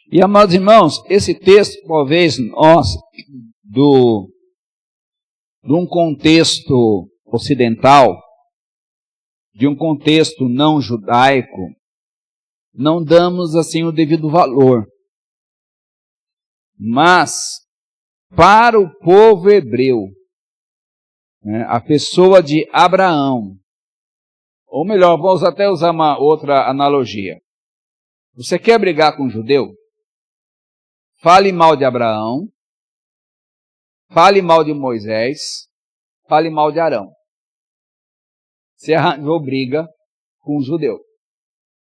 E, amados irmãos, esse texto, talvez nós, de um contexto ocidental, de um contexto não judaico, não damos assim o devido valor. Mas, para o povo hebreu, né, a pessoa de Abraão, ou melhor, vamos até usar uma outra analogia. Você quer brigar com um judeu? Fale mal de Abraão, fale mal de Moisés, fale mal de Arão. Você arranjou briga com um judeu.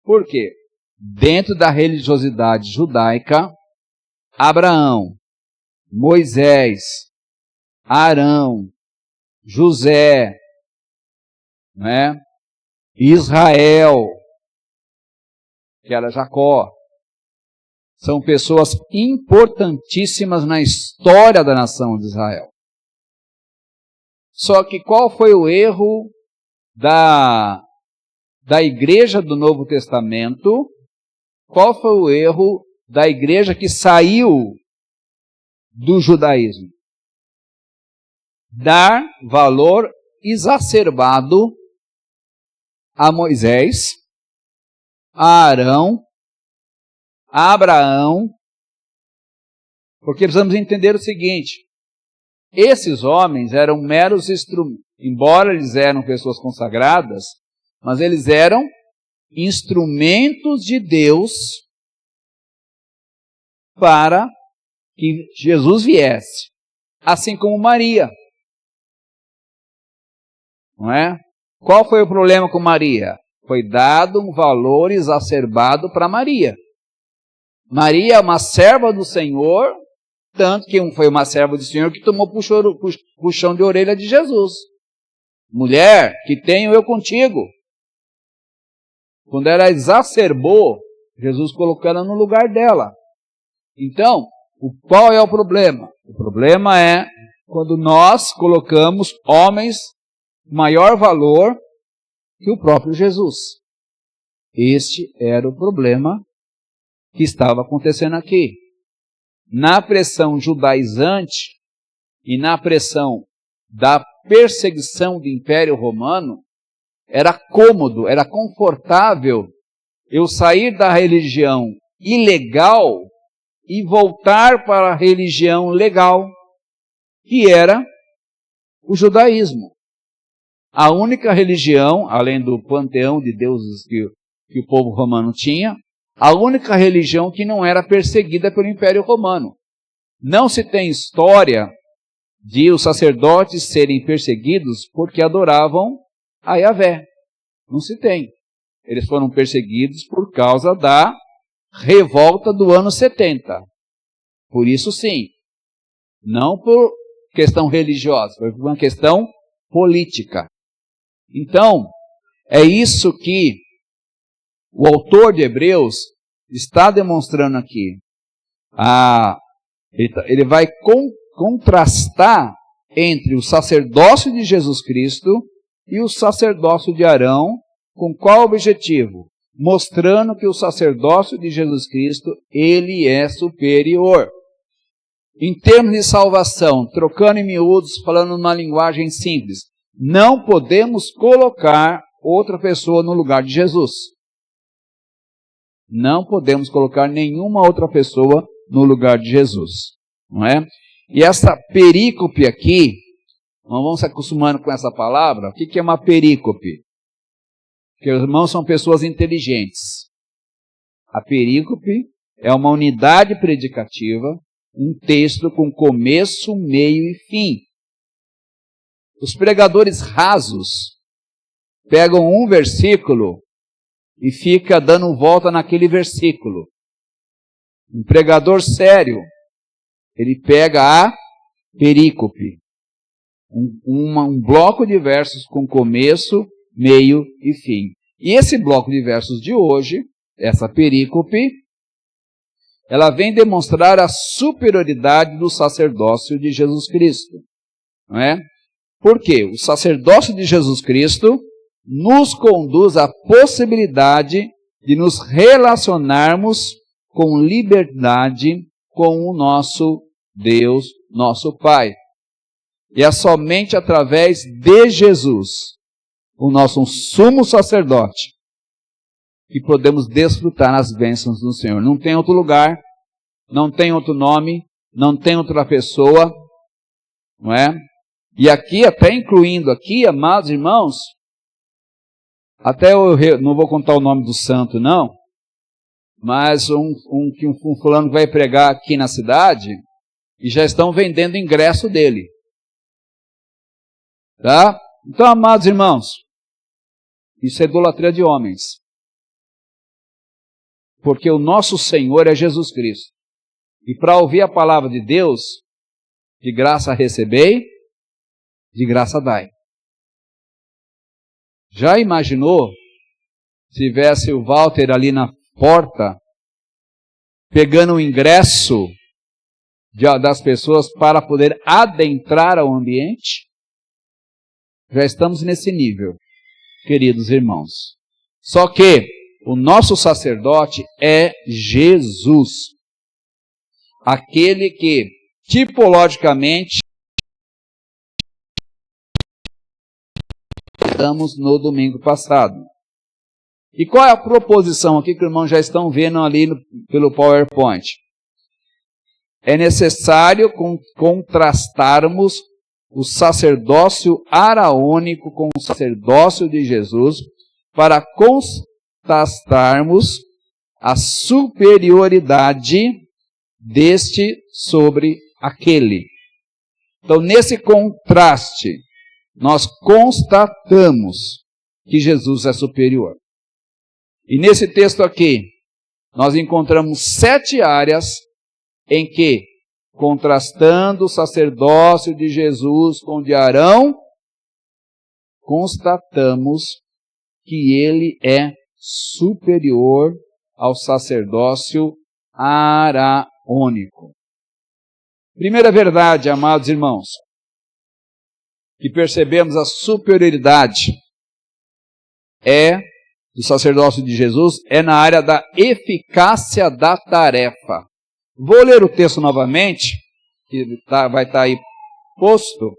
Por quê? Dentro da religiosidade judaica, Abraão, Moisés, Arão, José, né? Israel, que era Jacó, são pessoas importantíssimas na história da nação de Israel. Só que qual foi o erro da igreja do Novo Testamento? Qual foi o erro da igreja que saiu do judaísmo? Dar valor exacerbado a Moisés, a Arão, a Abraão, porque precisamos entender o seguinte: esses homens eram meros instrumentos, embora eles eram pessoas consagradas, mas eles eram instrumentos de Deus para que Jesus viesse, assim como Maria. Não é? Qual foi o problema com Maria? Foi dado um valor exacerbado para Maria. Maria é uma serva do Senhor, tanto que foi uma serva do Senhor que tomou puxão de orelha de Jesus. Mulher, que tenho eu contigo. Quando ela exacerbou, Jesus colocou ela no lugar dela. Então, qual é o problema? O problema é quando nós colocamos homens de maior valor que o próprio Jesus. Este era o problema que estava acontecendo aqui. Na pressão judaizante e na pressão da perseguição do Império Romano, era cômodo, era confortável eu sair da religião ilegal e voltar para a religião legal, que era o judaísmo. A única religião, além do panteão de deuses que o povo romano tinha, a única religião que não era perseguida pelo Império Romano. Não se tem história de os sacerdotes serem perseguidos porque adoravam a Yahvé. Não se tem. Eles foram perseguidos por causa da revolta do ano 70. Por isso sim. Não por questão religiosa, foi por uma questão política. Então, é isso que o autor de Hebreus está demonstrando aqui. Ele vai contrastar entre o sacerdócio de Jesus Cristo e o sacerdócio de Arão, com qual objetivo? Mostrando que o sacerdócio de Jesus Cristo, ele é superior. Em termos de salvação, trocando em miúdos, falando numa linguagem simples, não podemos colocar outra pessoa no lugar de Jesus. Não podemos colocar nenhuma outra pessoa no lugar de Jesus. Não é? E essa perícope aqui, nós vamos se acostumando com essa palavra. O que é uma perícope? Porque os irmãos são pessoas inteligentes. A perícope é uma unidade predicativa, um texto com começo, meio e fim. Os pregadores rasos pegam um versículo e fica dando volta naquele versículo. Um pregador sério, ele pega a perícope, um bloco de versos com começo, meio e fim. E esse bloco de versos de hoje, essa perícope, ela vem demonstrar a superioridade do sacerdócio de Jesus Cristo. Não é? Por quê? O sacerdócio de Jesus Cristo nos conduz à possibilidade de nos relacionarmos com liberdade com o nosso Deus, nosso Pai. E é somente através de Jesus, o nosso sumo sacerdote, que podemos desfrutar as bênçãos do Senhor. Não tem outro lugar, não tem outro nome, não tem outra pessoa, não é? E aqui, até incluindo aqui, amados irmãos, até eu não vou contar o nome do santo, não, mas um fulano vai pregar aqui na cidade e já estão vendendo ingresso dele. Tá? Então, amados irmãos, isso é idolatria de homens. Porque o nosso Senhor é Jesus Cristo. E para ouvir a palavra de Deus, de graça recebei, de graça dai. Já imaginou se tivesse o Walter ali na porta, pegando o ingresso das pessoas para poder adentrar ao ambiente? Já estamos nesse nível, queridos irmãos. Só que o nosso sacerdote é Jesus. Aquele que, tipologicamente, estamos no domingo passado. E qual é a proposição aqui que os irmãos já estão vendo ali pelo PowerPoint? É necessário contrastarmos o sacerdócio araônico com o sacerdócio de Jesus para contrastarmos a superioridade deste sobre aquele. Então, nesse contraste, nós constatamos que Jesus é superior. E nesse texto aqui, nós encontramos 7 áreas em que, contrastando o sacerdócio de Jesus com o de Arão, constatamos que ele é superior ao sacerdócio araônico. Primeira verdade, amados irmãos, que percebemos a superioridade do sacerdócio de Jesus é na área da eficácia da tarefa. Vou ler o texto novamente, que vai estar aí posto.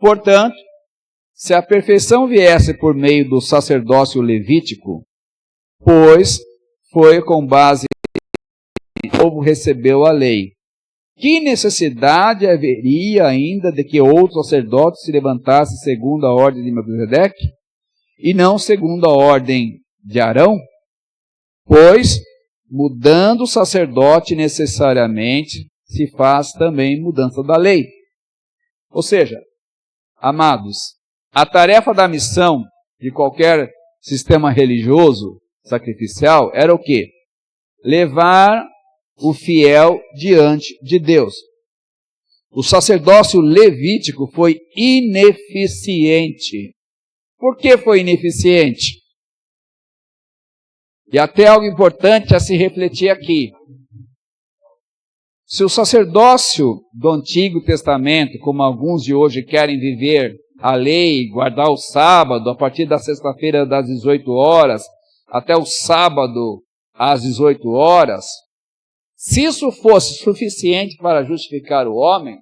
Portanto, se a perfeição viesse por meio do sacerdócio levítico, pois foi com base em que o povo recebeu a lei, que necessidade haveria ainda de que outro sacerdote se levantasse segundo a ordem de Melquisedeque, e não segundo a ordem de Arão? Pois, mudando o sacerdote necessariamente, se faz também mudança da lei. Ou seja, amados, a tarefa da missão de qualquer sistema religioso sacrificial era o quê? Levar o fiel diante de Deus. O sacerdócio levítico foi ineficiente. Por que foi ineficiente? E até algo importante a se refletir aqui. Se o sacerdócio do Antigo Testamento, como alguns de hoje querem viver a lei, guardar o sábado, a partir da sexta-feira das 18 horas, até o sábado às 18 horas, se isso fosse suficiente para justificar o homem,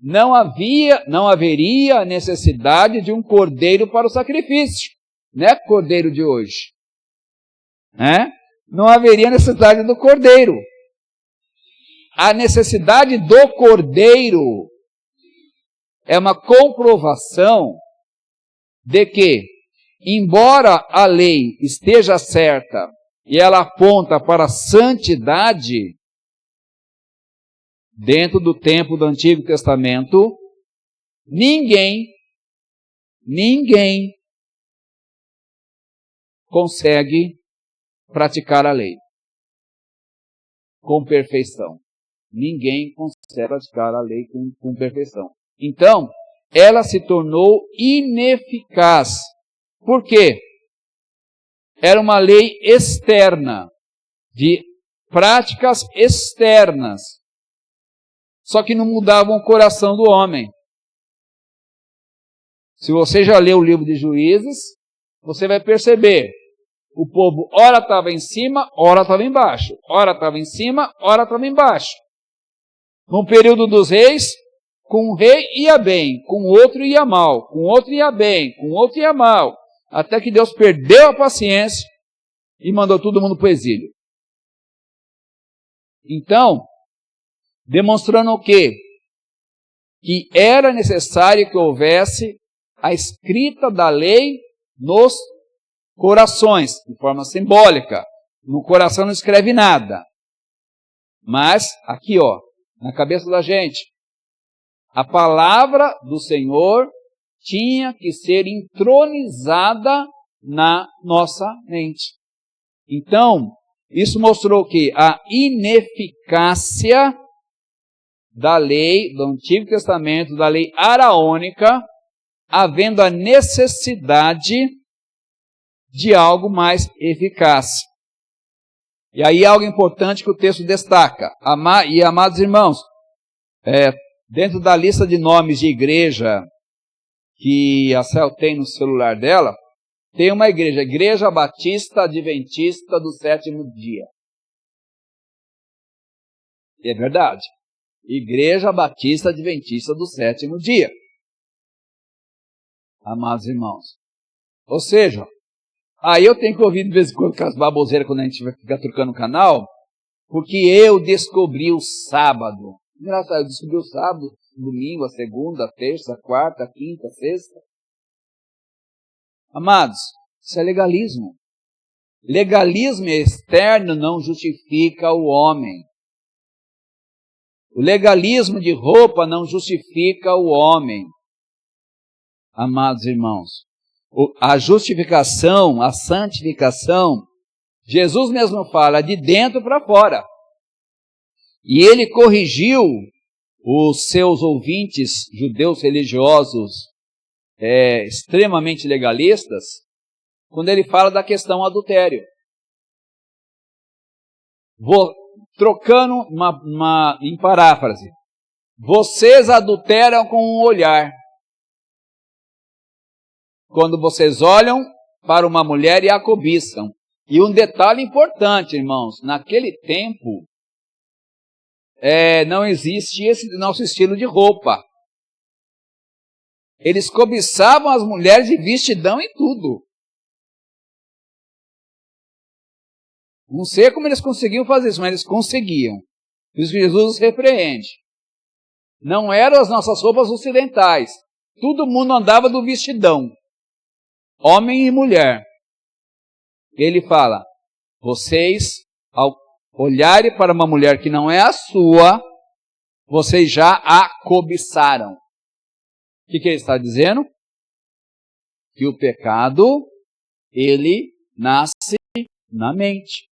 não haveria necessidade de um cordeiro para o sacrifício. Não é cordeiro de hoje. Não haveria necessidade do cordeiro. A necessidade do cordeiro é uma comprovação de que, embora a lei esteja certa e ela aponta para a santidade, dentro do tempo do Antigo Testamento, ninguém consegue praticar a lei com perfeição. Ninguém consegue praticar a lei com perfeição. Então, ela se tornou ineficaz. Por quê? Era uma lei externa, de práticas externas. Só que não mudavam o coração do homem. Se você já leu o livro de Juízes, você vai perceber o povo ora estava em cima, ora estava embaixo. Ora estava em cima, ora estava embaixo. No período dos reis, com um rei ia bem, com o outro ia mal, com o outro ia bem, com o outro ia mal. Até que Deus perdeu a paciência e mandou todo mundo para o exílio. Então, demonstrando o quê? Que era necessário que houvesse a escrita da lei nos corações, de forma simbólica. No coração não escreve nada. Mas, aqui ó, na cabeça da gente, a palavra do Senhor tinha que ser entronizada na nossa mente. Então, isso mostrou que a ineficácia da lei do Antigo Testamento, da lei araônica, havendo a necessidade de algo mais eficaz. E aí algo importante que o texto destaca. E amados irmãos, dentro da lista de nomes de igreja que a Cel tem no celular dela, tem uma igreja, Igreja Batista Adventista do Sétimo Dia. E é verdade. Igreja Batista Adventista do Sétimo Dia. Amados irmãos. Ou seja, aí eu tenho que ouvir de vez em quando com as baboseiras quando a gente vai ficar trocando o canal, porque eu descobri o sábado. Engraçado, eu descobri o sábado, domingo, a segunda, a terça, a quarta, a quinta, a sexta. Amados, isso é legalismo. Legalismo externo não justifica o homem. O legalismo de roupa não justifica o homem. Amados irmãos, a justificação, a santificação, Jesus mesmo fala de dentro para fora. E ele corrigiu os seus ouvintes judeus religiosos extremamente legalistas, quando ele fala da questão adultério. Trocando em paráfrase, vocês adulteram com um olhar. Quando vocês olham para uma mulher e a cobiçam. E um detalhe importante, irmãos, naquele tempo, não existia esse nosso estilo de roupa. Eles cobiçavam as mulheres de vestidão e tudo. Não sei como eles conseguiam fazer isso, mas eles conseguiam. Por isso que Jesus os repreende. Não eram as nossas roupas ocidentais. Todo mundo andava do vestidão. Homem e mulher. Ele fala, vocês, ao olharem para uma mulher que não é a sua, vocês já a cobiçaram. O que ele está dizendo? Que o pecado, ele nasce na mente.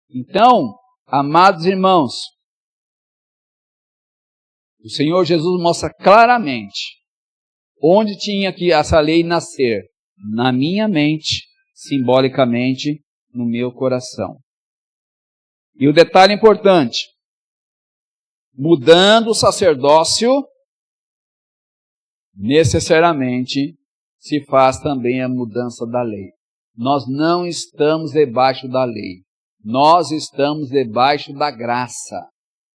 Então, amados irmãos, o Senhor Jesus mostra claramente onde tinha que essa lei nascer. Na minha mente, simbolicamente, no meu coração. E o detalhe importante, mudando o sacerdócio, necessariamente se faz também a mudança da lei. Nós não estamos debaixo da lei. Nós estamos debaixo da graça.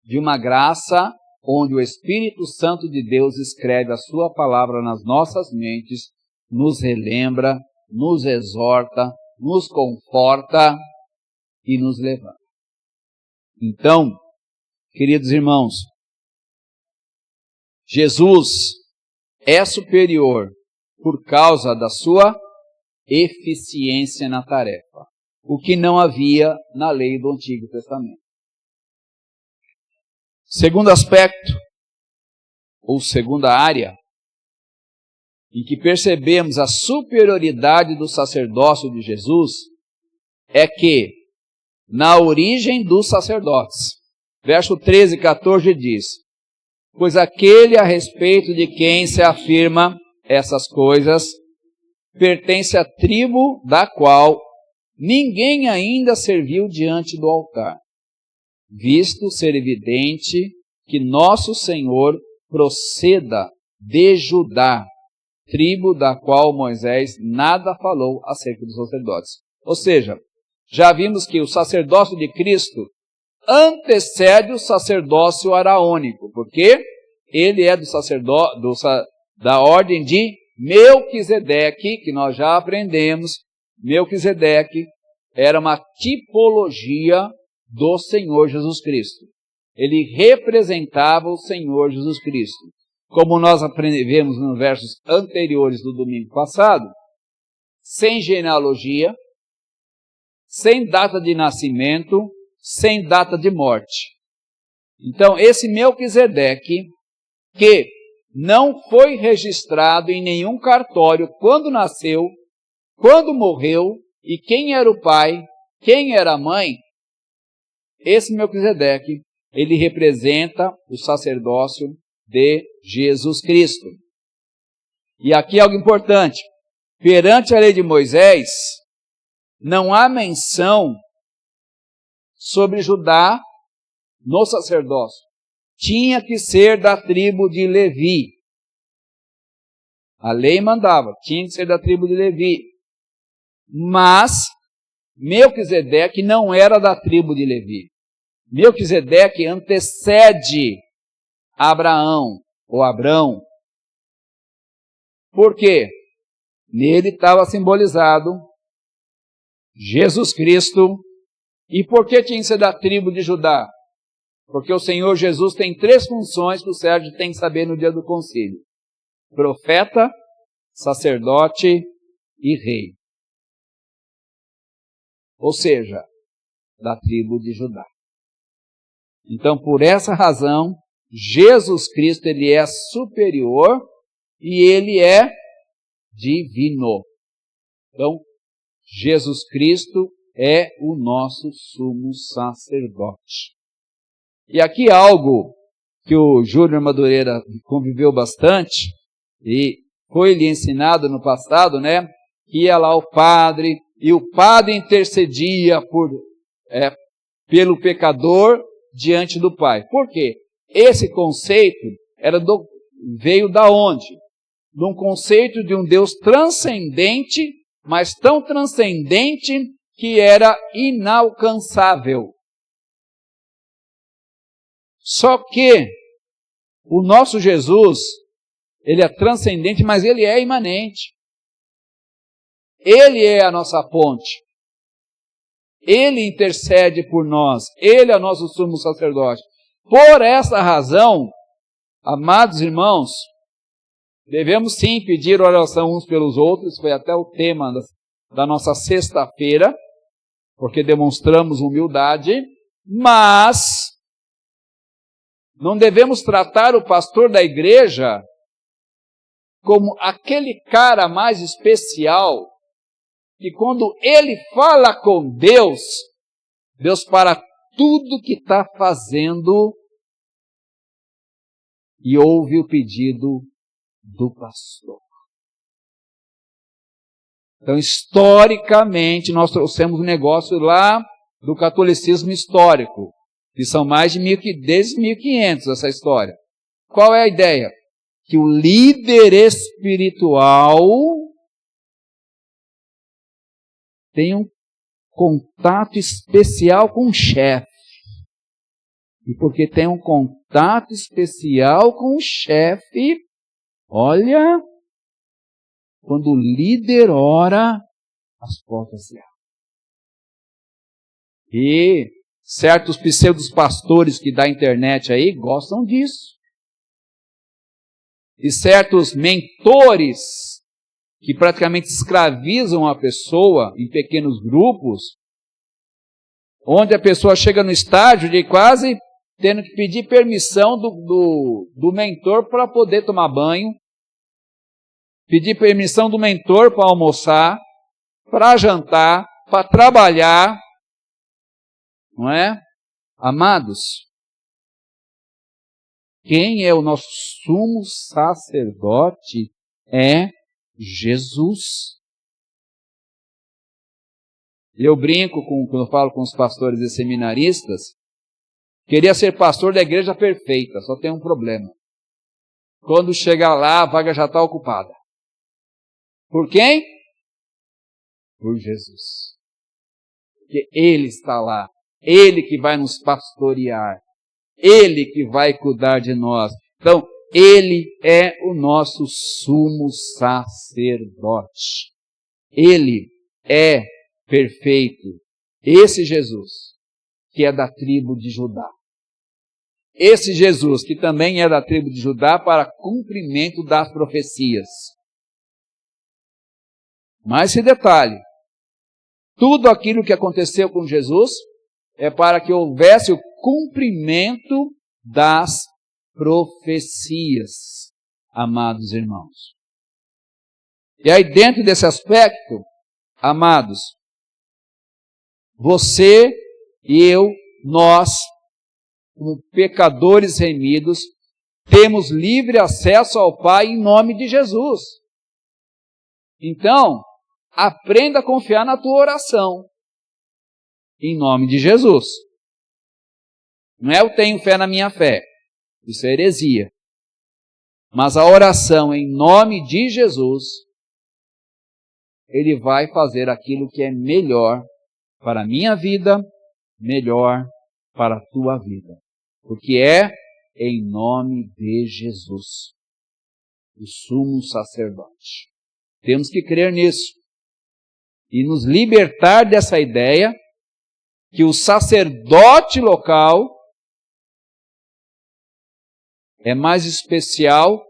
De uma graça onde o Espírito Santo de Deus escreve a sua palavra nas nossas mentes, nos relembra, nos exorta, nos conforta e nos levanta. Então, queridos irmãos, Jesus é superior por causa da sua eficiência na tarefa, o que não havia na lei do Antigo Testamento. Segundo aspecto, ou segunda área, em que percebemos a superioridade do sacerdócio de Jesus, é que, na origem dos sacerdotes, verso 13 e 14 diz, pois aquele a respeito de quem se afirma essas coisas, pertence à tribo da qual ninguém ainda serviu diante do altar, visto ser evidente que nosso Senhor proceda de Judá, tribo da qual Moisés nada falou acerca dos sacerdotes. Ou seja, já vimos que o sacerdócio de Cristo antecede o sacerdócio araônico, porque ele é da ordem de Melquisedeque, que nós já aprendemos. Melquisedeque era uma tipologia do Senhor Jesus Cristo. Ele representava o Senhor Jesus Cristo. Como nós aprendemos nos versos anteriores do domingo passado, sem genealogia, sem data de nascimento, sem data de morte. Então, esse Melquisedeque, que não foi registrado em nenhum cartório quando nasceu, quando morreu, e quem era o pai, quem era a mãe, esse Melquisedeque, ele representa o sacerdócio de Jesus Cristo. E aqui algo importante. Perante a lei de Moisés, não há menção sobre Judá no sacerdócio. Tinha que ser da tribo de Levi. A lei mandava, tinha que ser da tribo de Levi. Mas Melquisedeque não era da tribo de Levi. Melquisedeque antecede Abraão, ou Abrão. Por quê? Nele estava simbolizado Jesus Cristo. E por que tinha que ser da tribo de Judá? Porque o Senhor Jesus tem 3 funções que o Sérgio tem que saber no dia do concílio: profeta, sacerdote e rei. Ou seja, da tribo de Judá. Então, por essa razão, Jesus Cristo, ele é superior e ele é divino. Então, Jesus Cristo é o nosso sumo sacerdote. E aqui algo que o Júnior Madureira conviveu bastante, e foi-lhe ensinado no passado, né? Que ia lá o padre, e o padre intercedia pelo pecador diante do Pai. Por quê? Esse conceito veio da onde? De um conceito de um Deus transcendente, mas tão transcendente que era inalcançável. Só que o nosso Jesus, ele é transcendente, mas ele é imanente. Ele é a nossa ponte. Ele intercede por nós. Ele é o nosso sumo sacerdote. Por essa razão, amados irmãos, devemos sim pedir oração uns pelos outros. Foi até o tema da nossa sexta-feira, porque demonstramos humildade, mas não devemos tratar o pastor da igreja como aquele cara mais especial, que quando ele fala com Deus, Deus para tudo que está fazendo e ouve o pedido do pastor. Então, historicamente, nós trouxemos um negócio lá do catolicismo histórico, que são mais de desde 1500 essa história. Qual é a ideia? Que o líder espiritual tem um contato especial com o chefe. E porque tem um contato especial com o chefe, olha, quando o líder ora, as portas se abrem. E certos pseudos pastores que da internet aí gostam disso. E certos mentores que praticamente escravizam a pessoa em pequenos grupos, onde a pessoa chega no estágio de quase tendo que pedir permissão do mentor para poder tomar banho, pedir permissão do mentor para almoçar, para jantar, para trabalhar, não é? Amados, quem é o nosso sumo sacerdote é Jesus. Eu brinco quando eu falo com os pastores e seminaristas, queria ser pastor da igreja perfeita, só tem um problema. Quando chegar lá, a vaga já está ocupada. Por quem? Por Jesus. Porque Ele está lá. Ele que vai nos pastorear. Ele que vai cuidar de nós. Então, Ele é o nosso sumo sacerdote. Ele é perfeito. Esse Jesus, que é da tribo de Judá. Esse Jesus, que também é da tribo de Judá, para cumprimento das profecias. Mas esse detalhe, tudo aquilo que aconteceu com Jesus é para que houvesse o cumprimento das profecias, amados irmãos. E aí, dentro desse aspecto, amados, você e eu, nós, como pecadores remidos, temos livre acesso ao Pai em nome de Jesus. Então, aprenda a confiar na tua oração, em nome de Jesus. Não é eu tenho fé na minha fé, isso é heresia. Mas a oração em nome de Jesus, Ele vai fazer aquilo que é melhor para a minha vida, melhor para a tua vida. Porque é em nome de Jesus, o sumo sacerdote. Temos que crer nisso e nos libertar dessa ideia que o sacerdote local é mais especial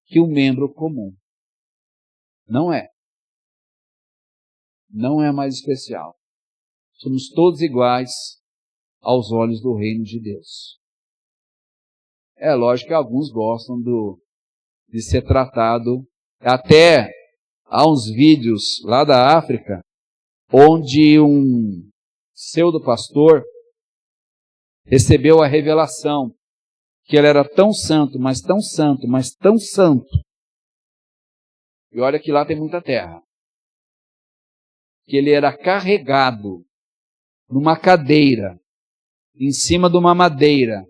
que o membro comum. Não é. Não é mais especial. Somos todos iguais aos olhos do reino de Deus. É lógico que alguns gostam de ser tratado. Até há uns vídeos lá da África, onde um pseudo-pastor recebeu a revelação que ele era tão santo, mas tão santo, mas tão santo. E olha que lá tem muita terra. Que ele era carregado numa cadeira, em cima de uma madeira,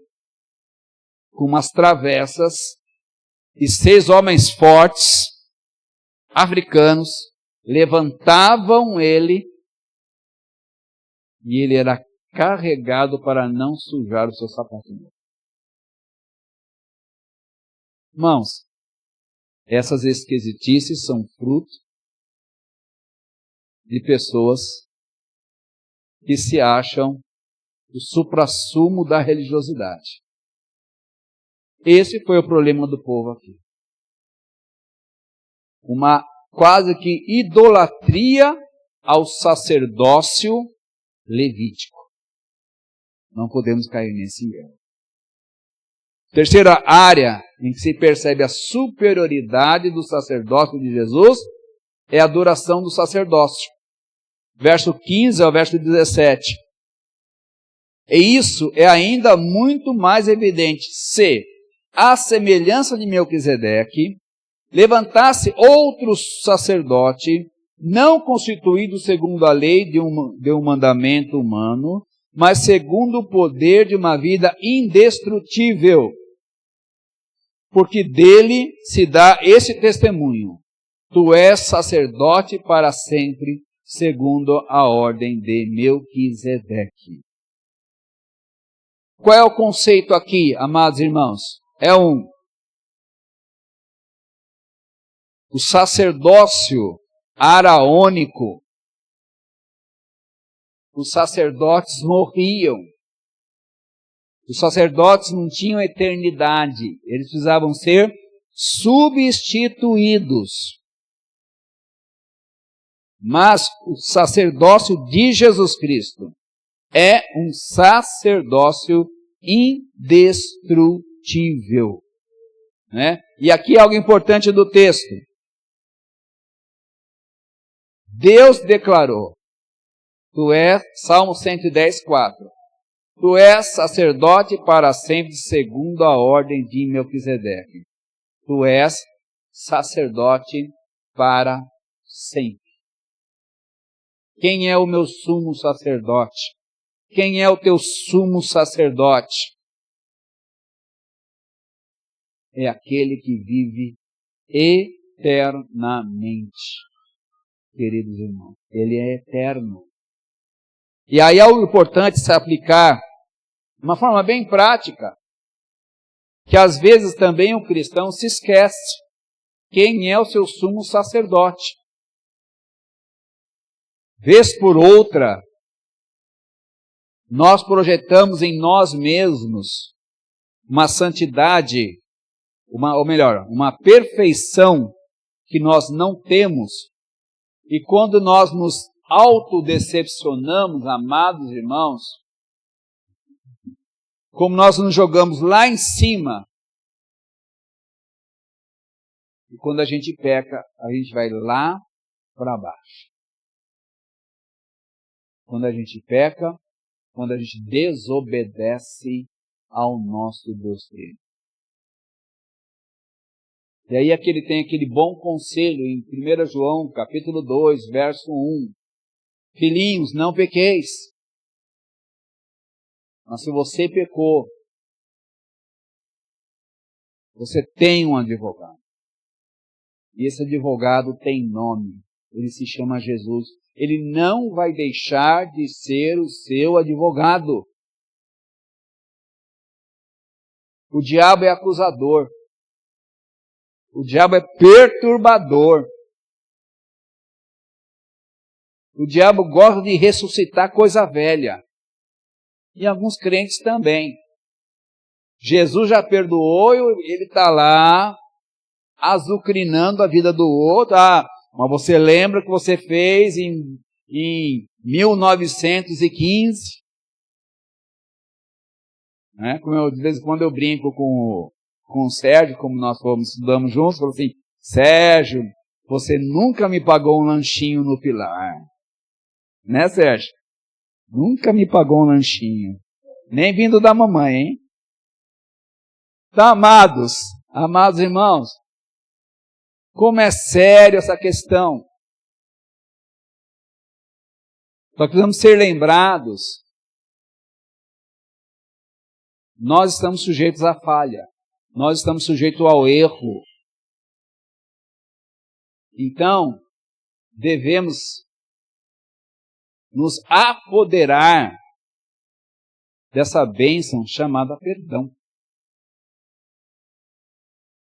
com umas travessas, e 6 homens fortes, africanos, levantavam ele, e ele era carregado para não sujar o seu sapatinho. Irmãos, essas esquisitices são fruto de pessoas que se acham o suprassumo da religiosidade. Esse foi o problema do povo aqui. Uma quase que idolatria ao sacerdócio levítico. Não podemos cair nesse erro. Terceira área em que se percebe a superioridade do sacerdócio de Jesus é a adoração do sacerdócio. Verso 15 ao verso 17. E isso é ainda muito mais evidente se, à semelhança de Melquisedeque, levantasse outro sacerdote, não constituído segundo a lei de um mandamento humano, mas segundo o poder de uma vida indestrutível. Porque dele se dá esse testemunho: tu és sacerdote para sempre, segundo a ordem de Melquisedeque. Qual é o conceito aqui, amados irmãos? O sacerdócio araônico. Os sacerdotes morriam. Os sacerdotes não tinham eternidade. Eles precisavam ser substituídos. Mas o sacerdócio de Jesus Cristo é um sacerdócio indestrutível. Né? E aqui algo importante do texto. Deus declarou, tu és, Salmo 110, 4, tu és sacerdote para sempre segundo a ordem de Melquisedeque. Tu és sacerdote para sempre. Quem é o meu sumo sacerdote? Quem é o teu sumo sacerdote? É aquele que vive eternamente, queridos irmãos. Ele é eterno. E aí é o importante se aplicar de uma forma bem prática, que às vezes também o cristão se esquece quem é o seu sumo sacerdote. Vez por outra, nós projetamos em nós mesmos uma santidade, uma perfeição que nós não temos. E quando nós nos autodecepcionamos, amados irmãos, como nós nos jogamos lá em cima, e quando a gente peca, a gente vai lá para baixo. Quando a gente peca, quando a gente desobedece ao nosso Deus Trino. E aí ele tem aquele bom conselho em 1 João, capítulo 2, verso 1. Filhinhos, não pequeis. Mas se você pecou, você tem um advogado. E esse advogado tem nome. Ele se chama Jesus. Ele não vai deixar de ser o seu advogado. O diabo é acusador. O diabo é perturbador. O diabo gosta de ressuscitar coisa velha. E alguns crentes também. Jesus já perdoou e ele está lá azucrinando a vida do outro. Ah, mas você lembra que você fez em 1915? Né? De vez em quando eu brinco com o Sérgio, como nós estudamos juntos, falo assim, Sérgio, você nunca me pagou um lanchinho no Pilar. Né, Sérgio? Nunca me pagou um lanchinho. Nem vindo da mamãe, hein? Tá, amados irmãos, como é sério essa questão. Só precisamos ser lembrados. Nós estamos sujeitos à falha. Nós estamos sujeitos ao erro. Então, devemos nos apoderar dessa bênção chamada perdão.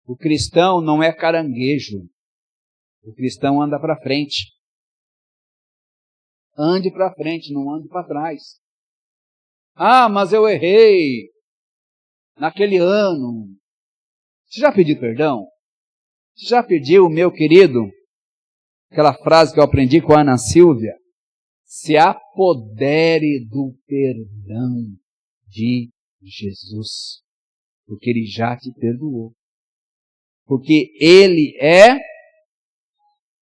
O cristão não é caranguejo. O cristão anda para frente. Ande para frente, não ande para trás. Ah, mas eu errei naquele ano. Você já pediu perdão? Você já pediu, meu querido? Aquela frase que eu aprendi com a Ana Silvia. Se apodere do perdão de Jesus. Porque Ele já te perdoou. Porque Ele é,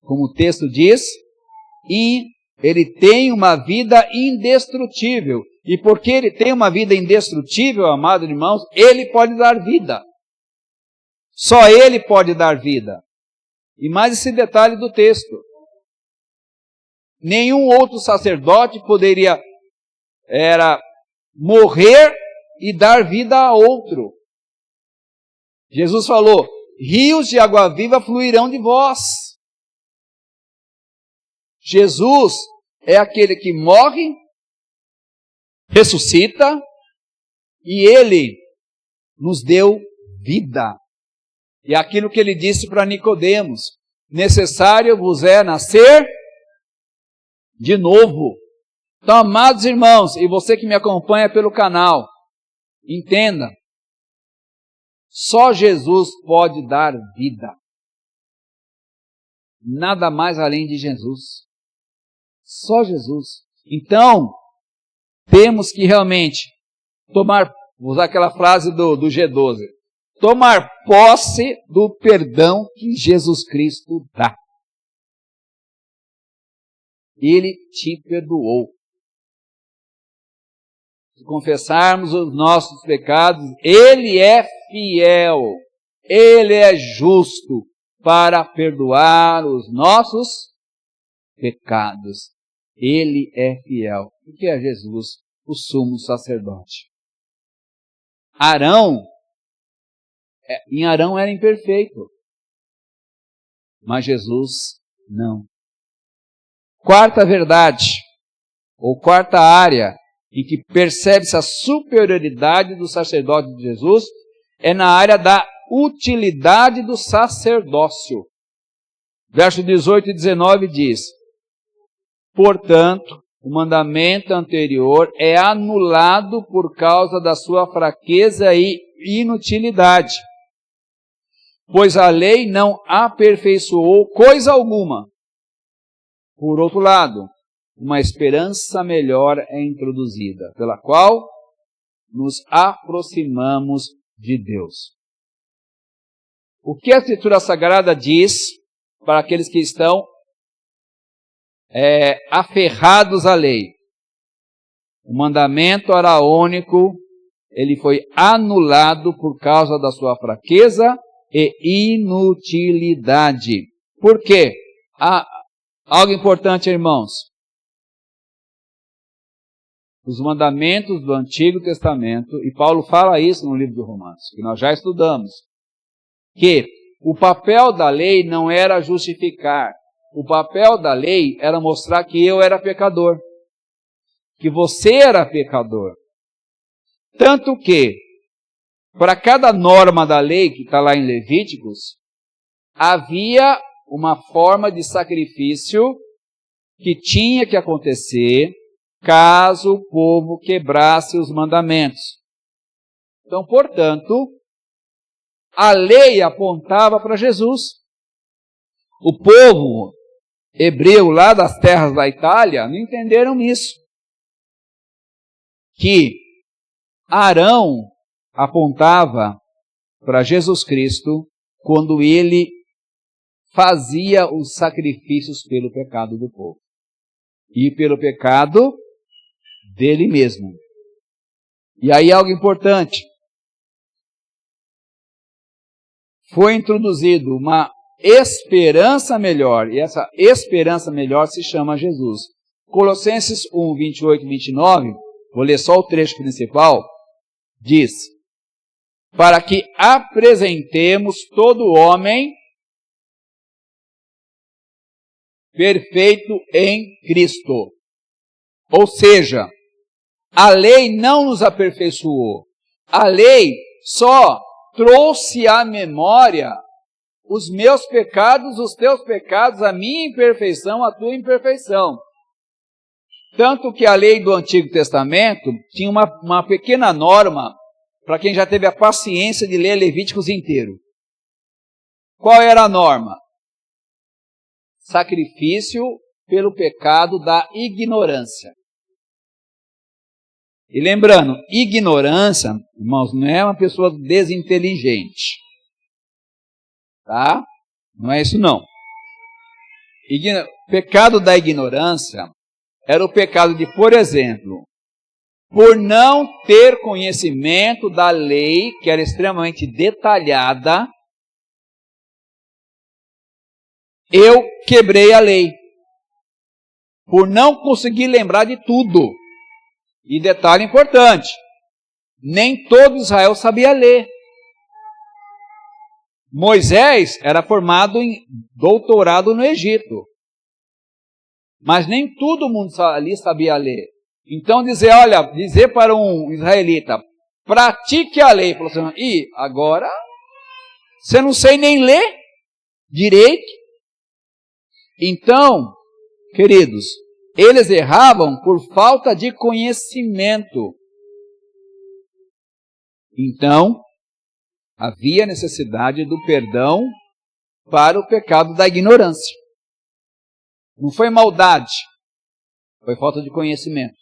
como o texto diz, Ele tem uma vida indestrutível. E porque Ele tem uma vida indestrutível, amados irmãos, Ele pode dar vida. Só Ele pode dar vida. E mais esse detalhe do texto. Nenhum outro sacerdote poderia morrer e dar vida a outro. Jesus falou, rios de água viva fluirão de vós. Jesus é aquele que morre, ressuscita, e Ele nos deu vida. E aquilo que Ele disse para Nicodemos, necessário vos é nascer de novo. Então, amados irmãos, e você que me acompanha pelo canal, entenda, só Jesus pode dar vida. Nada mais além de Jesus. Só Jesus. Então, temos que realmente vou usar aquela frase do G12, tomar posse do perdão que Jesus Cristo dá. Ele te perdoou. Se confessarmos os nossos pecados, Ele é fiel, Ele é justo para perdoar os nossos pecados. Ele é fiel, porque é Jesus, o sumo sacerdote. Arão era imperfeito. mas Jesus não. Quarta verdade, ou quarta área, em que percebe-se a superioridade do sacerdote de Jesus, é na área da utilidade do sacerdócio. Verso 18 e 19 diz: portanto, o mandamento anterior é anulado por causa da sua fraqueza e inutilidade, pois a lei não aperfeiçoou coisa alguma. Por outro lado, uma esperança melhor é introduzida, pela qual nos aproximamos de Deus. O que a Escritura Sagrada diz para aqueles que estão aferrados à lei? O mandamento araônico, ele foi anulado por causa da sua fraqueza e inutilidade. Por quê? Algo importante, irmãos. Os mandamentos do Antigo Testamento, e Paulo fala isso no livro de Romanos, que nós já estudamos, que o papel da lei não era justificar, o papel da lei era mostrar que eu era pecador, que você era pecador. Tanto que, para cada norma da lei que está lá em Levíticos, havia uma forma de sacrifício que tinha que acontecer caso o povo quebrasse os mandamentos. Então, portanto, a lei apontava para Jesus. O povo hebreu lá das terras da Itália não entenderam isso. Que Arão apontava para Jesus Cristo quando ele fazia os sacrifícios pelo pecado do povo. E pelo pecado dele mesmo. E aí algo importante. Foi introduzido uma esperança melhor, e essa esperança melhor se chama Jesus. Colossenses 1, 28 e 29, vou ler só o trecho principal, diz: para que apresentemos todo homem perfeito em Cristo. Ou seja, a lei não nos aperfeiçoou. A lei só trouxe à memória os meus pecados, os teus pecados, a minha imperfeição, a tua imperfeição. Tanto que a lei do Antigo Testamento tinha uma pequena norma para quem já teve a paciência de ler Levíticos inteiro. Qual era a norma? Sacrifício pelo pecado da ignorância. E lembrando, ignorância, irmãos, não é uma pessoa desinteligente. Tá? Não é isso não. Pecado da ignorância era o pecado de, por exemplo, por não ter conhecimento da lei, que era extremamente detalhada, eu quebrei a lei. Por não conseguir lembrar de tudo. E detalhe importante, nem todo Israel sabia ler. Moisés era formado em doutorado no Egito. Mas nem todo mundo ali sabia ler. Então dizer para um israelita, pratique a lei. Falou assim, e agora você não sei nem ler direito. Então, queridos, eles erravam por falta de conhecimento. Então, havia necessidade do perdão para o pecado da ignorância. Não foi maldade, foi falta de conhecimento.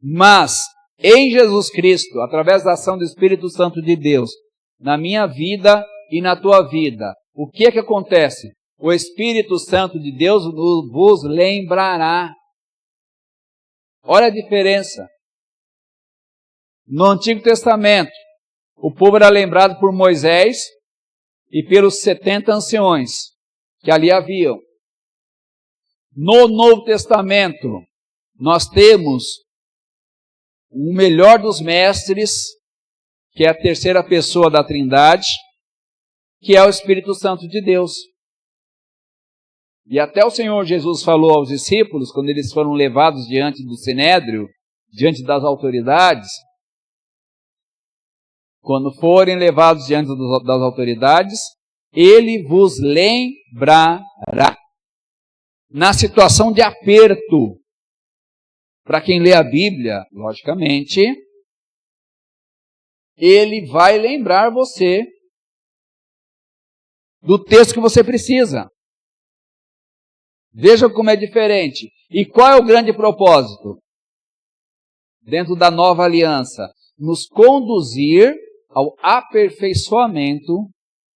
Mas, em Jesus Cristo, através da ação do Espírito Santo de Deus, na minha vida e na tua vida, o que é que acontece? O Espírito Santo de Deus vos lembrará. Olha a diferença. No Antigo Testamento, o povo era lembrado por Moisés e pelos 70 anciões que ali haviam. No Novo Testamento, nós temos o melhor dos mestres, que é a terceira pessoa da Trindade, que é o Espírito Santo de Deus. E até o Senhor Jesus falou aos discípulos, quando eles foram levados diante do Sinédrio, diante das autoridades, quando forem levados diante das autoridades, ele vos lembrará. Na situação de aperto, para quem lê a Bíblia, logicamente, ele vai lembrar você do texto que você precisa. Veja como é diferente. E qual é o grande propósito? Dentro da nova aliança, nos conduzir ao aperfeiçoamento,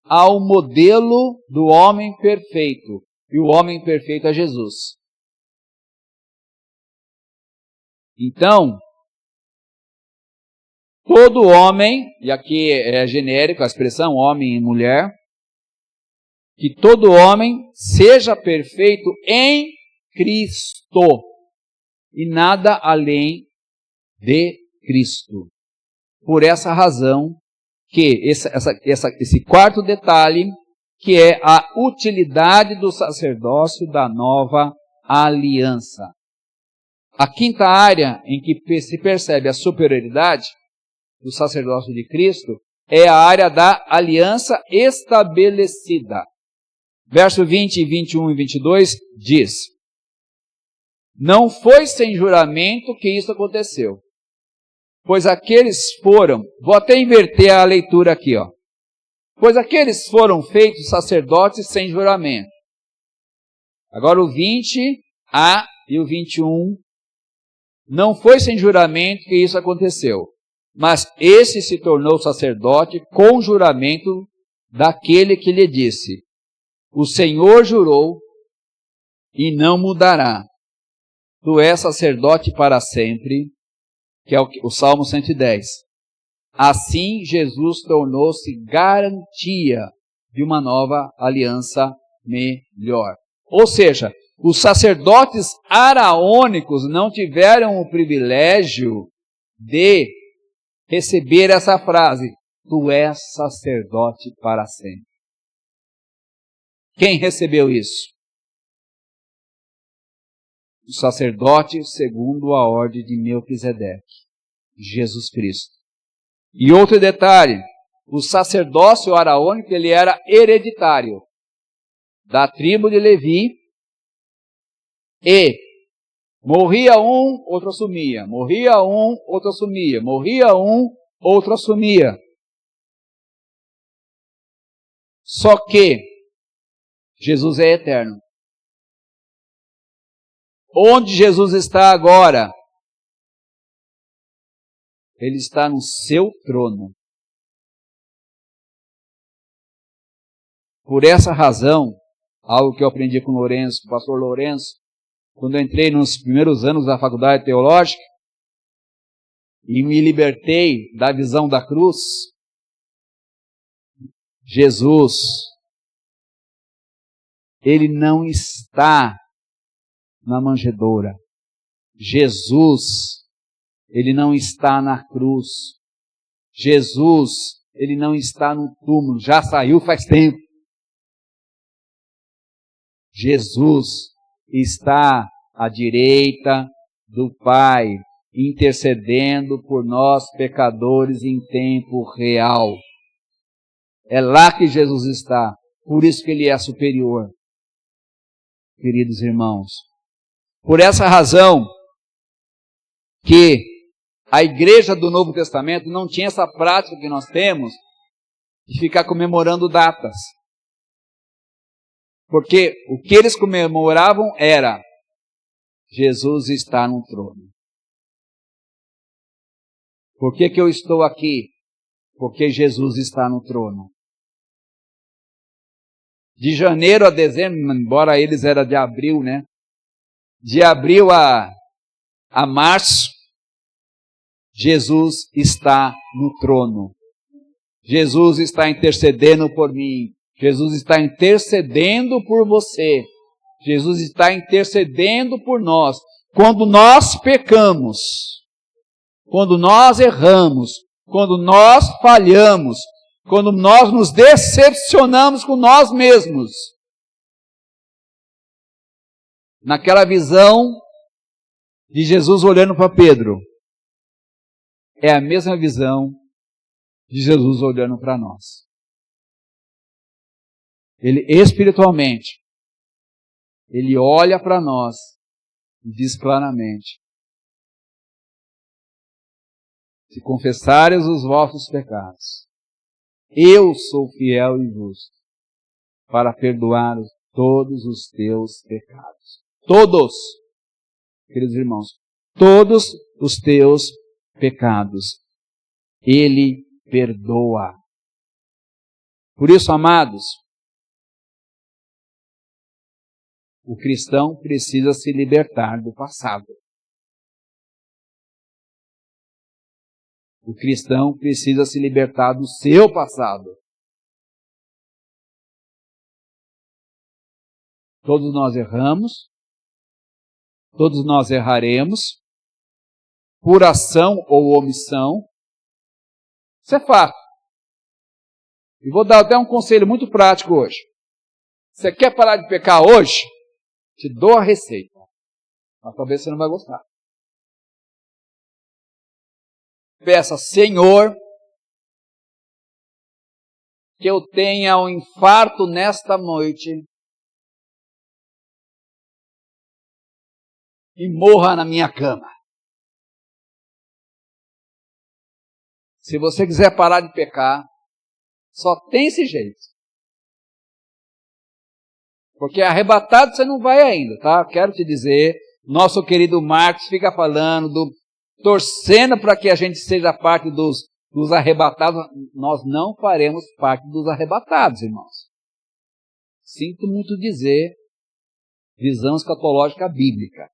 ao modelo do homem perfeito. E o homem perfeito é Jesus. Então, todo homem, e aqui é genérico a expressão homem e mulher, que todo homem seja perfeito em Cristo e nada além de Cristo. Por essa razão que esse quarto detalhe, que é a utilidade do sacerdócio da nova aliança. A quinta área em que se percebe a superioridade do sacerdócio de Cristo é a área da aliança estabelecida. Verso 20, 21 e 22 diz: não foi sem juramento que isso aconteceu, pois aqueles foram, vou até inverter a leitura aqui, pois aqueles foram feitos sacerdotes sem juramento. Agora o 20a e o 21, não foi sem juramento que isso aconteceu, mas esse se tornou sacerdote com juramento daquele que lhe disse: o Senhor jurou e não mudará. Tu és sacerdote para sempre, que é o Salmo 110. Assim, Jesus tornou-se garantia de uma nova aliança melhor. Ou seja, os sacerdotes araônicos não tiveram o privilégio de receber essa frase: tu és sacerdote para sempre. Quem recebeu isso? O sacerdote segundo a ordem de Melquisedeque, Jesus Cristo. E outro detalhe, o sacerdócio araônico ele era hereditário, da tribo de Levi, e morria um, outro assumia, morria um, outro assumia, morria um, outro assumia. Só que Jesus é eterno. Onde Jesus está agora? Ele está no seu trono. Por essa razão, algo que eu aprendi com o pastor Lourenço, quando eu entrei nos primeiros anos da faculdade teológica, e me libertei da visão da cruz, Jesus, ele não está na manjedoura. Jesus, ele não está na cruz. Jesus, ele não está no túmulo. Já saiu faz tempo. Jesus está à direita do Pai, intercedendo por nós pecadores em tempo real. É lá que Jesus está. Por isso que ele é superior. Queridos irmãos, por essa razão que a igreja do Novo Testamento não tinha essa prática que nós temos de ficar comemorando datas. Porque o que eles comemoravam era: Jesus está no trono. Por que eu estou aqui? Porque Jesus está no trono. De janeiro a dezembro, embora eles eram de abril, né? De abril a março, Jesus está no trono. Jesus está intercedendo por mim. Jesus está intercedendo por você. Jesus está intercedendo por nós. Quando nós pecamos, quando nós erramos, quando nós falhamos, quando nós nos decepcionamos com nós mesmos, naquela visão de Jesus olhando para Pedro, é a mesma visão de Jesus olhando para nós. Ele espiritualmente, ele olha para nós e diz claramente: se confessares os vossos pecados, eu sou fiel e justo para perdoar todos os teus pecados. Todos, queridos irmãos, todos os teus pecados. Ele perdoa. Por isso, amados, o cristão precisa se libertar do passado. O cristão precisa se libertar do seu passado. Todos nós erramos, todos nós erraremos, por ação ou omissão. Isso é fato. E vou dar até um conselho muito prático hoje. Você quer parar de pecar hoje? Te dou a receita. Mas talvez você não vai gostar. Peça: Senhor, que eu tenha um infarto nesta noite e morra na minha cama. Se você quiser parar de pecar, só tem esse jeito. Porque arrebatado você não vai ainda, tá? Quero te dizer, nosso querido Marcos fica falando, torcendo para que a gente seja parte dos arrebatados. Nós não faremos parte dos arrebatados, irmãos. Sinto muito dizer, visão escatológica bíblica.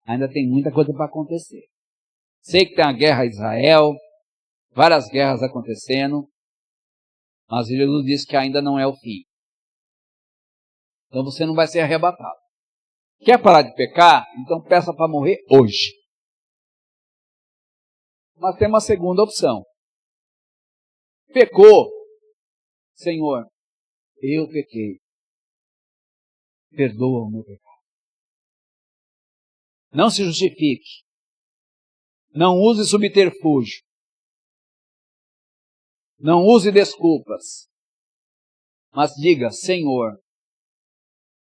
Ainda tem muita coisa para acontecer. Sei que tem a guerra a Israel, várias guerras acontecendo, mas Jesus disse que ainda não é o fim. Então você não vai ser arrebatado. Quer parar de pecar? Então peça para morrer hoje. Mas tem uma segunda opção. Pecou. Senhor, eu pequei. Perdoa o meu pecado. Não se justifique. Não use subterfúgio. Não use desculpas. Mas diga: Senhor,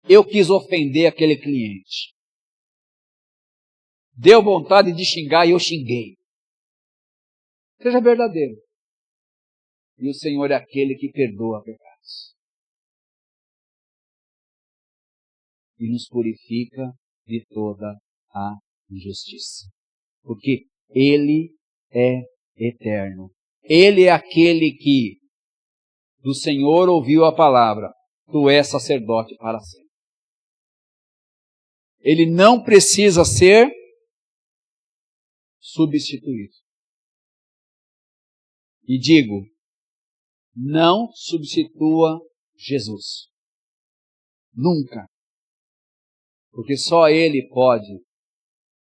eu quis ofender aquele cliente. Deu vontade de xingar e eu xinguei. Seja verdadeiro. E o Senhor é aquele que perdoa pecados. E nos purifica de toda a injustiça. Porque Ele é eterno. Ele é aquele que do Senhor ouviu a palavra: tu és sacerdote para sempre. Ele não precisa ser substituído. E digo, não substitua Jesus. Nunca. Porque só Ele pode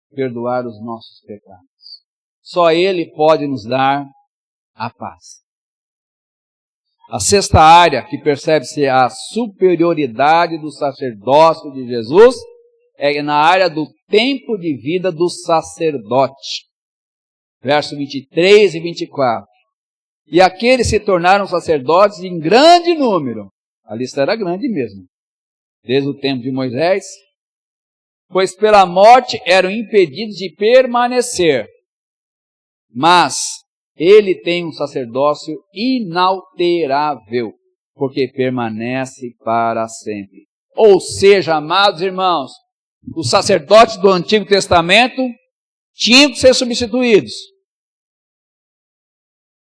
perdoar os nossos pecados. Só Ele pode nos dar a paz. A sexta área que percebe-se a superioridade do sacerdócio de Jesus é na área do tempo de vida do sacerdote. Verso 23 e 24. E aqueles se tornaram sacerdotes em grande número. A lista era grande mesmo. Desde o tempo de Moisés. Pois pela morte eram impedidos de permanecer. Mas ele tem um sacerdócio inalterável, porque permanece para sempre. Ou seja, amados irmãos, os sacerdotes do Antigo Testamento tinham que ser substituídos.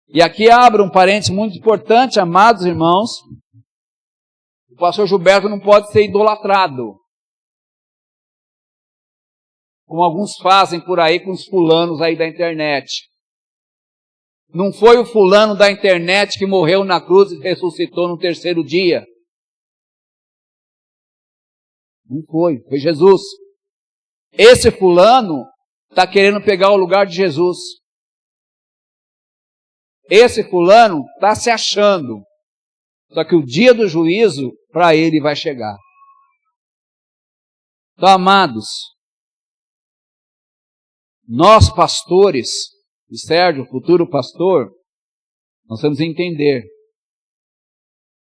E aqui abro um parênteses muito importante, amados irmãos. O pastor Gilberto não pode ser idolatrado, como alguns fazem por aí com os fulanos aí da internet. Não foi o fulano da internet que morreu na cruz e ressuscitou no terceiro dia. Não foi, foi Jesus. Esse fulano está querendo pegar o lugar de Jesus. Esse fulano está se achando. Só que o dia do juízo, para ele, vai chegar. Então, amados, nós pastores, e Sérgio, futuro pastor, nós temos que entender,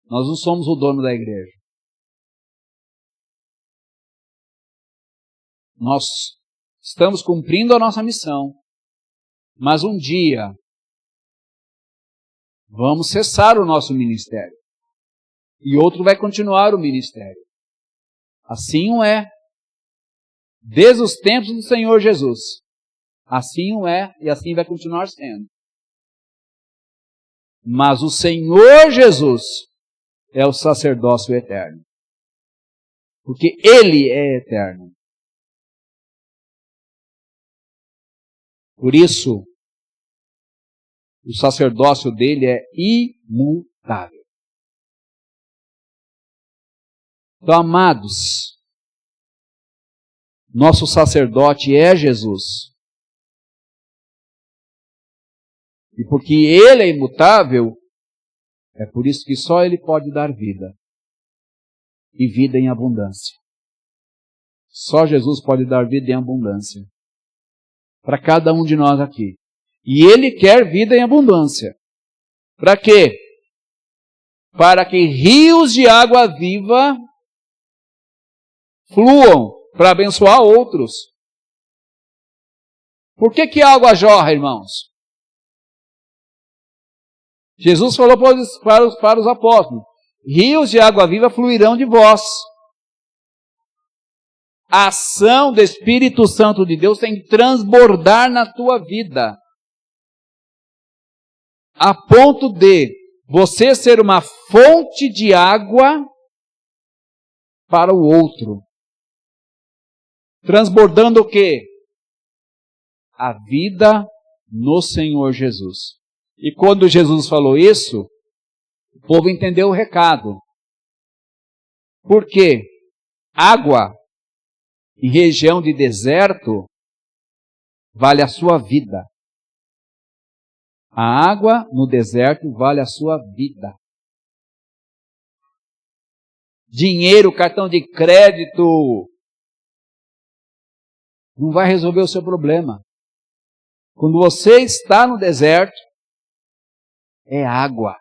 nós não somos o dono da igreja. Nós estamos cumprindo a nossa missão, mas um dia vamos cessar o nosso ministério e outro vai continuar o ministério. Assim o é, desde os tempos do Senhor Jesus. Assim o é e assim vai continuar sendo. Mas o Senhor Jesus é o sacerdócio eterno, porque Ele é eterno. Por isso, o sacerdócio dele é imutável. Então, amados, nosso sacerdote é Jesus. E porque ele é imutável, é por isso que só ele pode dar vida. E vida em abundância. Só Jesus pode dar vida em abundância. Para cada um de nós aqui. E Ele quer vida em abundância. Para quê? Para que rios de água viva fluam para abençoar outros. Por que a água jorra, irmãos? Jesus falou para os apóstolos, rios de água viva fluirão de vós. A ação do Espírito Santo de Deus tem que transbordar na tua vida. A ponto de você ser uma fonte de água para o outro. Transbordando o quê? A vida no Senhor Jesus. E quando Jesus falou isso, o povo entendeu o recado. Por quê? Água em região de deserto vale a sua vida. A água no deserto vale a sua vida. Dinheiro, cartão de crédito, não vai resolver o seu problema. Quando você está no deserto, é água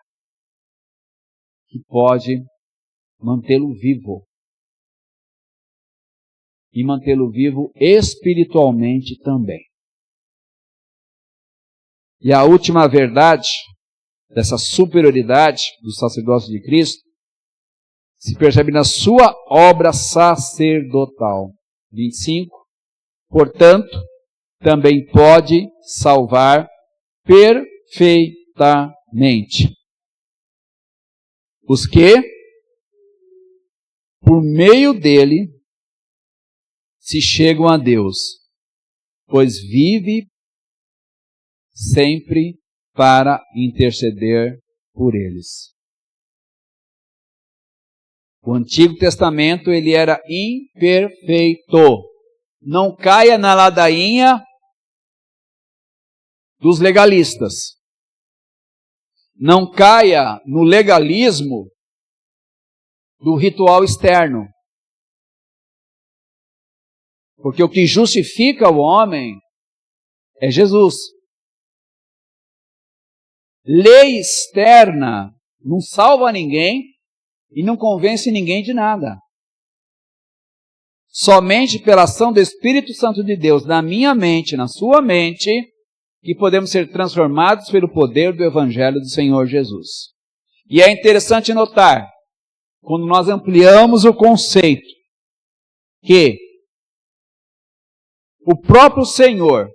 que pode mantê-lo vivo. E mantê-lo vivo espiritualmente também. E a última verdade dessa superioridade do sacerdócio de Cristo se percebe na sua obra sacerdotal. 25. Portanto, também pode salvar perfeitamente os que, por meio dele, se chegam a Deus, pois vive sempre para interceder por eles. O Antigo Testamento, ele era imperfeito. Não caia na ladainha dos legalistas. Não caia no legalismo do ritual externo. Porque o que justifica o homem é Jesus. Lei externa não salva ninguém e não convence ninguém de nada. Somente pela ação do Espírito Santo de Deus na minha mente, na sua mente, que podemos ser transformados pelo poder do Evangelho do Senhor Jesus. E é interessante notar, quando nós ampliamos o conceito, que o próprio Senhor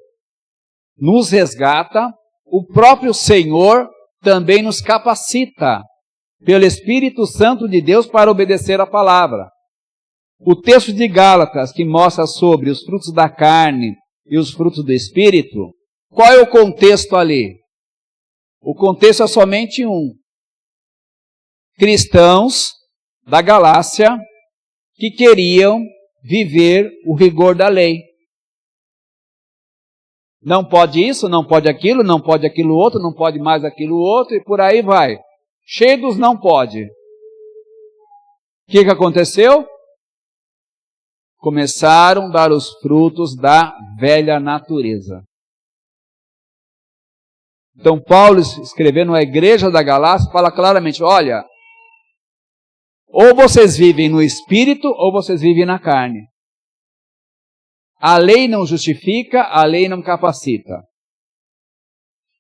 nos resgata, o próprio Senhor também nos capacita pelo Espírito Santo de Deus para obedecer a palavra. O texto de Gálatas, que mostra sobre os frutos da carne e os frutos do Espírito, qual é o contexto ali? O contexto é somente um. Cristãos da Galácia que queriam viver o rigor da lei. Não pode isso, não pode aquilo outro, não pode mais aquilo outro, e por aí vai. Cheio dos não pode. O que aconteceu? começaram a dar os frutos da velha natureza. Então Paulo, escrevendo à igreja da Galácia, fala claramente, olha, ou vocês vivem no Espírito, ou vocês vivem na carne. A lei não justifica, a lei não capacita.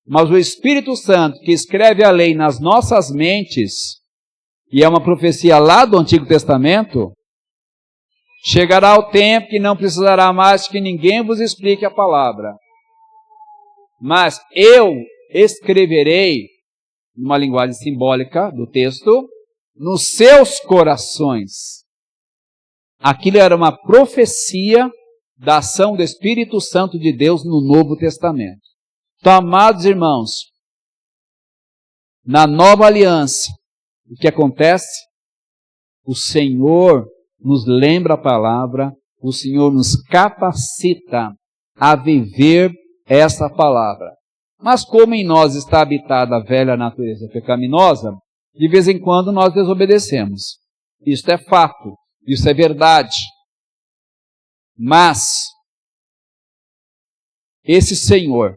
Mas o Espírito Santo, que escreve a lei nas nossas mentes, e é uma profecia lá do Antigo Testamento, chegará o tempo que não precisará mais que ninguém vos explique a palavra. Mas eu escreverei, numa linguagem simbólica do texto, nos seus corações. Aquilo era uma profecia da ação do Espírito Santo de Deus no Novo Testamento. Então, amados irmãos, na nova aliança, o que acontece? O Senhor nos lembra a palavra, o Senhor nos capacita a viver essa palavra. Mas como em nós está habitada a velha natureza pecaminosa, de vez em quando nós desobedecemos. Isso é fato, isso é verdade. Mas esse Senhor,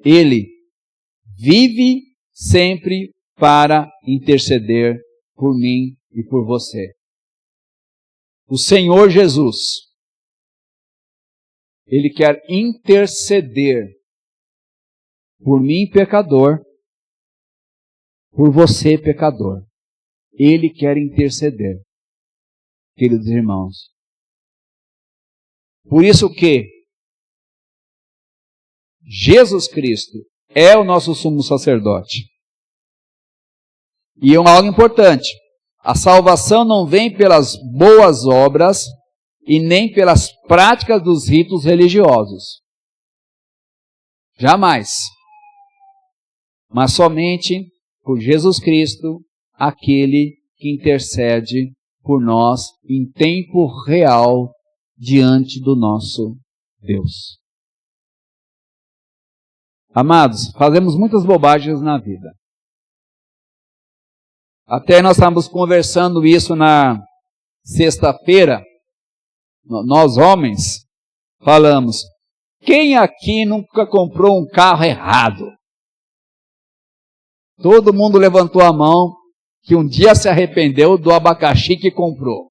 Ele vive sempre para interceder por mim e por você. O Senhor Jesus, Ele quer interceder por mim, pecador, por você, pecador. Ele quer interceder, queridos irmãos. Por isso que Jesus Cristo é o nosso sumo sacerdote. E é algo importante. A salvação não vem pelas boas obras e nem pelas práticas dos ritos religiosos. Jamais. Mas somente por Jesus Cristo, aquele que intercede por nós em tempo real diante do nosso Deus. Amados, fazemos muitas bobagens na vida. Até nós estávamos conversando isso na sexta-feira, nós homens falamos, quem aqui nunca comprou um carro errado? Todo mundo levantou a mão que um dia se arrependeu do abacaxi que comprou.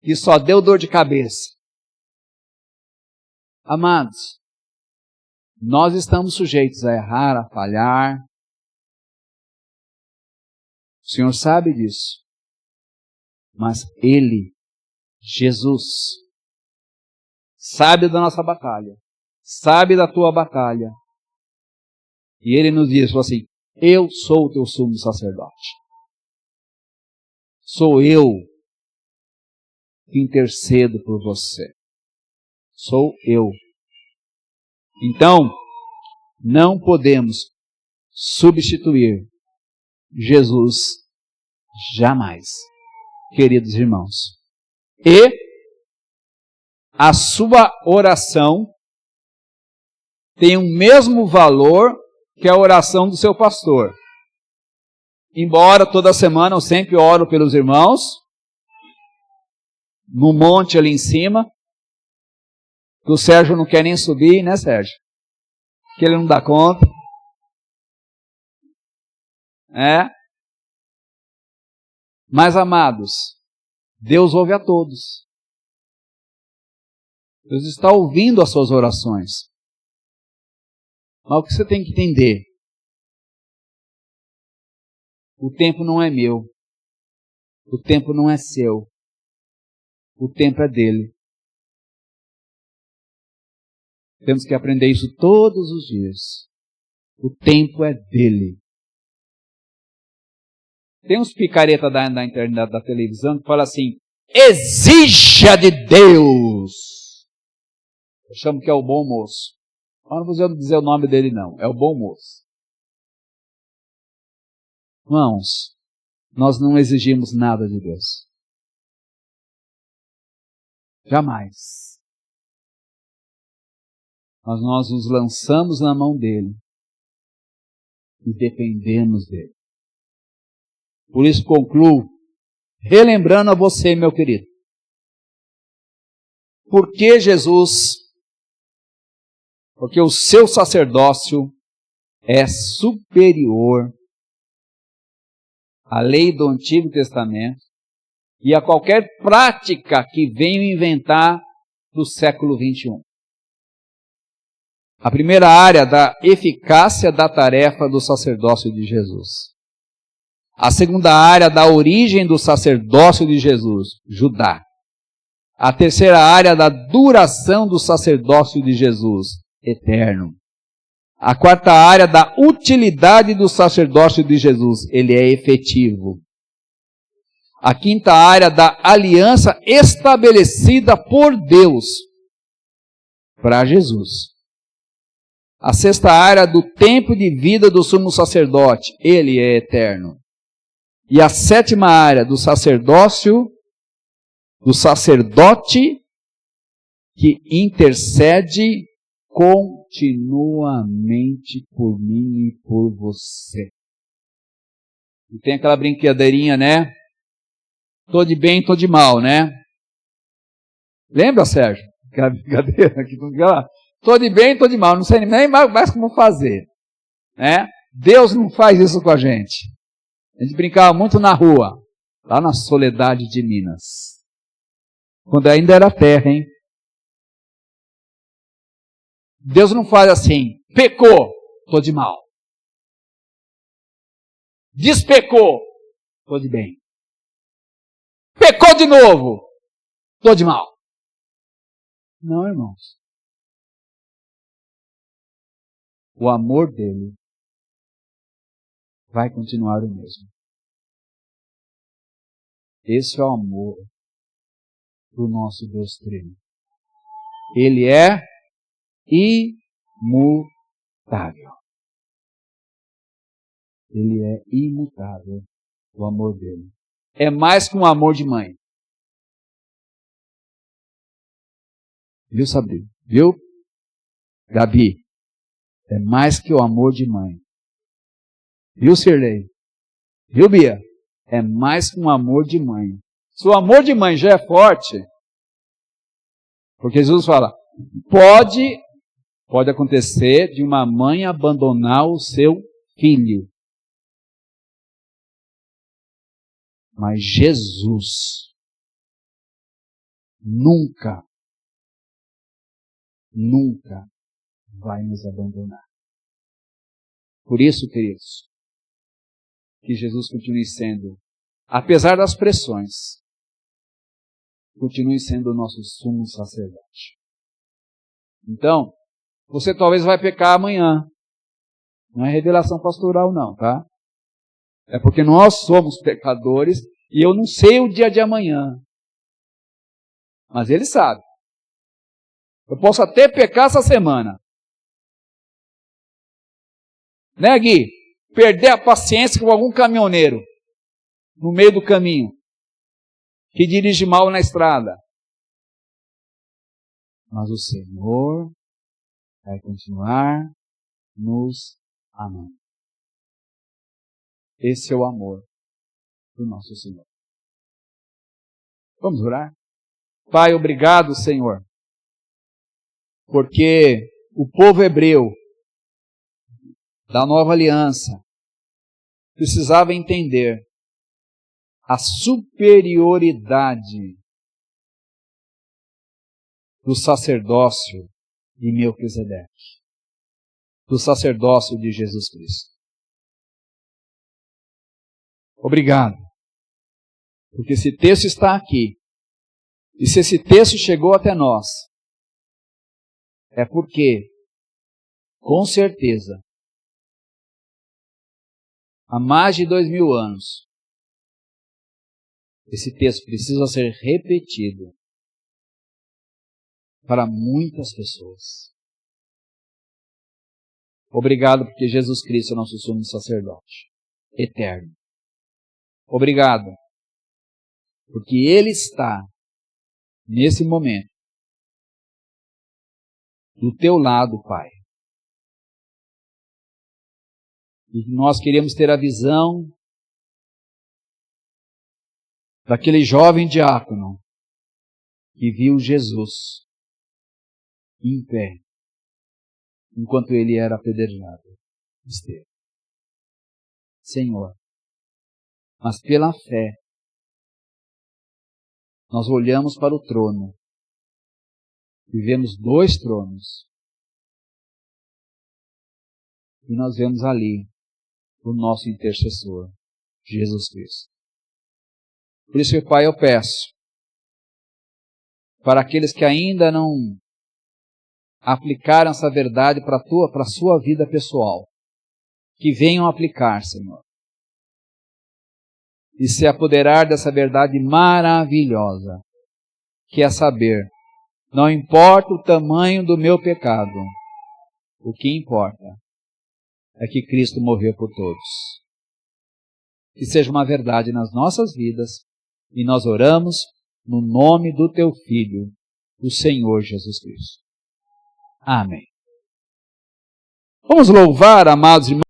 E só deu dor de cabeça. Amados, nós estamos sujeitos a errar, a falhar. O Senhor sabe disso. Mas Ele, Jesus, sabe da nossa batalha. Sabe da tua batalha. E Ele nos diz assim, eu sou o teu sumo sacerdote. Sou eu que intercedo por você. Sou eu. Então, não podemos substituir Jesus jamais, queridos irmãos. E a sua oração tem o mesmo valor que a oração do seu pastor. Embora toda semana eu sempre oro pelos irmãos, no monte ali em cima, que o Sérgio não quer nem subir, né, Sérgio? Que ele não dá conta. Mas, amados, Deus ouve a todos. Deus está ouvindo as suas orações. Mas o que você tem que entender? O tempo não é meu. O tempo não é seu. O tempo é dele. Temos que aprender isso todos os dias. O tempo é dele. Tem uns picareta da internet, da televisão, que fala assim, exija de Deus. Eu chamo que é o bom moço. Mas não vou dizer o nome dele não, é o bom moço. Irmãos, nós não exigimos nada de Deus. Jamais. Mas nós nos lançamos na mão dele e dependemos dele. Por isso concluo, relembrando a você, meu querido, Por que Jesus? Porque o seu sacerdócio é superior à lei do Antigo Testamento e a qualquer prática que venham inventar do século 21. A primeira área da eficácia da tarefa do sacerdócio de Jesus. A segunda área da origem do sacerdócio de Jesus, Judá. A terceira área da duração do sacerdócio de Jesus, eterno. A quarta área da utilidade do sacerdócio de Jesus, ele é efetivo. A quinta área da aliança estabelecida por Deus para Jesus. A sexta área do tempo de vida do sumo sacerdote, ele é eterno. E a sétima área do sacerdócio, do sacerdote que intercede continuamente por mim e por você. E tem aquela brincadeirinha, né? Tô de bem, tô de mal, né? Lembra, Sérgio? Aquela brincadeira que tu fica, tô de bem, tô de mal, não sei nem mais como fazer, né? Deus não faz isso com a gente. A gente brincava muito na rua, lá na Soledade de Minas. Quando ainda era terra, hein? Deus não faz assim, pecou, tô de mal. Despecou, tô de bem. Pecou de novo, tô de mal. Não, irmãos. O amor dele vai continuar o mesmo. Esse é o amor do nosso Deus Trino. Ele é imutável. Ele é imutável, o amor dele. É mais que um amor de mãe. Viu, Sabrina? Viu, Gabi? É mais que o amor de mãe. Viu, Sirlei? Viu, Bia? É mais que um amor de mãe. Se o amor de mãe já é forte, porque Jesus fala, pode acontecer de uma mãe abandonar o seu filho. Mas Jesus nunca vai nos abandonar. Por isso, queridos, que Jesus continue sendo, apesar das pressões, continue sendo o nosso sumo sacerdote. Então, você talvez vai pecar amanhã. Não é revelação pastoral não, tá? É porque nós somos pecadores e eu não sei o dia de amanhã. Mas ele sabe. Eu posso até pecar essa semana. Né, Gui? Perder a paciência com algum caminhoneiro no meio do caminho que dirige mal na estrada. Mas o Senhor vai continuar nos amando. Esse é o amor do nosso Senhor. Vamos orar? Pai, obrigado, Senhor, porque o povo hebreu da nova aliança precisava entender a superioridade do sacerdócio de Melquisedeque, do sacerdócio de Jesus Cristo. Obrigado, porque esse texto está aqui, e se esse texto chegou até nós, é porque, com certeza, há mais de 2000 anos, esse texto precisa ser repetido para muitas pessoas. Obrigado porque Jesus Cristo é nosso sumo sacerdote eterno. Obrigado porque Ele está nesse momento do teu lado, Pai. E nós queremos ter a visão daquele jovem diácono que viu Jesus em pé, enquanto ele era apedrejado. Senhor, mas pela fé, nós olhamos para o trono e vemos 2 tronos. E nós vemos ali o nosso intercessor, Jesus Cristo. Por isso, Pai, eu peço, para aqueles que ainda não aplicaram essa verdade para a sua vida pessoal, que venham aplicar, Senhor, e se apoderar dessa verdade maravilhosa, que é saber, não importa o tamanho do meu pecado, o que importa é que Cristo morreu por todos. Que seja uma verdade nas nossas vidas, e nós oramos no nome do Teu Filho, o Senhor Jesus Cristo. Amém. Vamos louvar, amados irmãos.